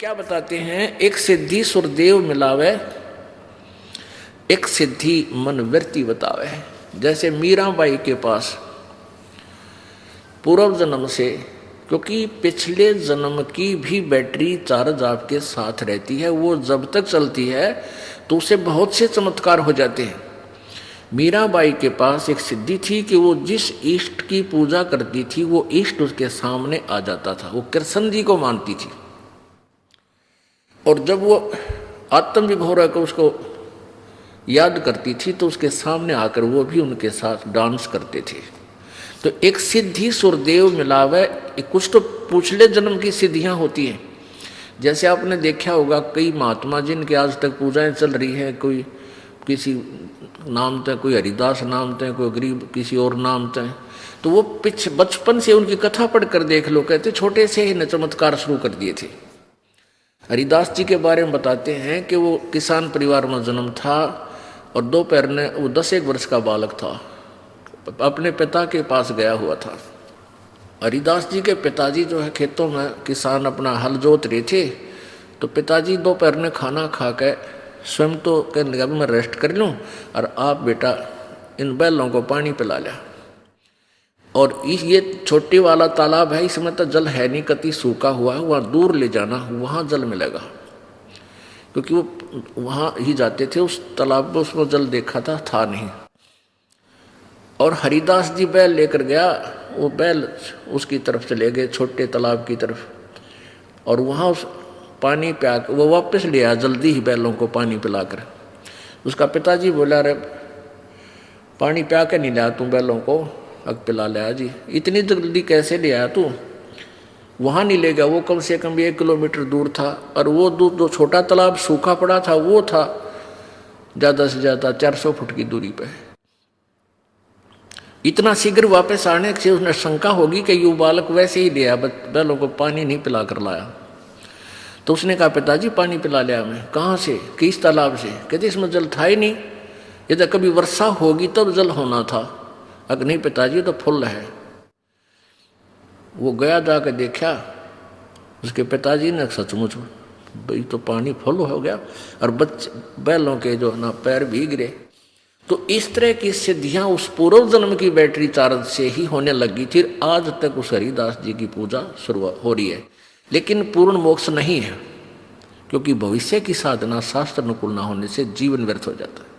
क्या बताते हैं, एक सिद्धि सुरदेव मिलावे, एक सिद्धि मन वृत्ति बतावे। जैसे मीराबाई के पास पूर्व जन्म से, क्योंकि पिछले जन्म की भी बैटरी चार्ज आपके साथ रहती है, वो जब तक चलती है तो उसे बहुत से चमत्कार हो जाते हैं। मीराबाई के पास एक सिद्धि थी कि वो जिस इष्ट की पूजा करती थी वो इष्ट उसके सामने आ जाता था। वो कृष्ण जी को मानती थी और जब वो आत्म विभोर होकर उसको याद करती थी तो उसके सामने आकर वो भी उनके साथ डांस करते थे। तो एक सिद्धि सुरदेव मिलावे, कुछ तो पिछले जन्म की सिद्धियां होती हैं। जैसे आपने देखा होगा कई महात्मा जिनके आज तक पूजाएं चल रही है, कोई किसी नाम थे, कोई हरिदास नाम थे, कोई गरीब किसी और नाम थे, तो वो बचपन से उनकी कथा पढ़कर देख लो, कहते छोटे से ही न चमत्कार शुरू कर दिए थे। हरिदास जी के बारे में बताते हैं कि वो किसान परिवार में जन्म था और दोपहर ने वो 10-1 वर्ष का बालक था, अपने पिता के पास गया हुआ था। हरिदास जी के पिताजी जो है खेतों में किसान अपना हल जोत रहे थे, तो पिताजी दोपहर ने खाना खा के स्वयं तो कहने लगा मैं रेस्ट कर लूँ और आप बेटा इन बैलों को पानी पिला लिया। और ये छोटे वाला तालाब है, इसमें तो जल है नहीं, कति सूखा हुआ है, वहाँ दूर ले जाना, वहाँ जल मिलेगा। क्योंकि वो वहाँ ही जाते थे उस तालाब में, उसमें जल देखा था नहीं। और हरिदास जी बैल लेकर गया, वो बैल उसकी तरफ चले गए छोटे तालाब की तरफ, और वहाँ उस पानी प्या वो वापस ले आया जल्दी ही बैलों को पानी पिलाकर। उसका पिताजी बोला अरे पानी प्या के नहीं लाया तू बैलों को, अब पिला लिया जी, इतनी जल्दी कैसे ले आया तू? वहाँ नहीं ले गया, वो कम से कम 1 किलोमीटर दूर था, और वो दूर जो छोटा तालाब सूखा पड़ा था वो था ज़्यादा से ज़्यादा 400 फुट की दूरी पे। इतना शीघ्र वापस आने से उसने शंका होगी कि ये बालक वैसे ही ले आया, बैलों को पानी नहीं पिला कर लाया। तो उसने कहा पिताजी पानी पिला लिया मैं। कहाँ से? किस तालाब से? कहते इसमें जल था ही नहीं, यदि कभी वर्षा होगी तब जल होना था, अगर नहीं पिताजी तो फुल है। वो गया जाकर देखा, उसके पिताजी ने सचमुच भाई तो पानी फुल हो गया, और बैलों के जो ना पैर भीग रहे। तो इस तरह की सिद्धियां उस पूर्व जन्म की बैटरी चार्ज से ही होने लगी थी। आज तक उस हरिदास जी की पूजा शुरू हो रही है, लेकिन पूर्ण मोक्ष नहीं है, क्योंकि भविष्य की साधना शास्त्र अनुकूल न होने से जीवन व्यर्थ हो जाता है।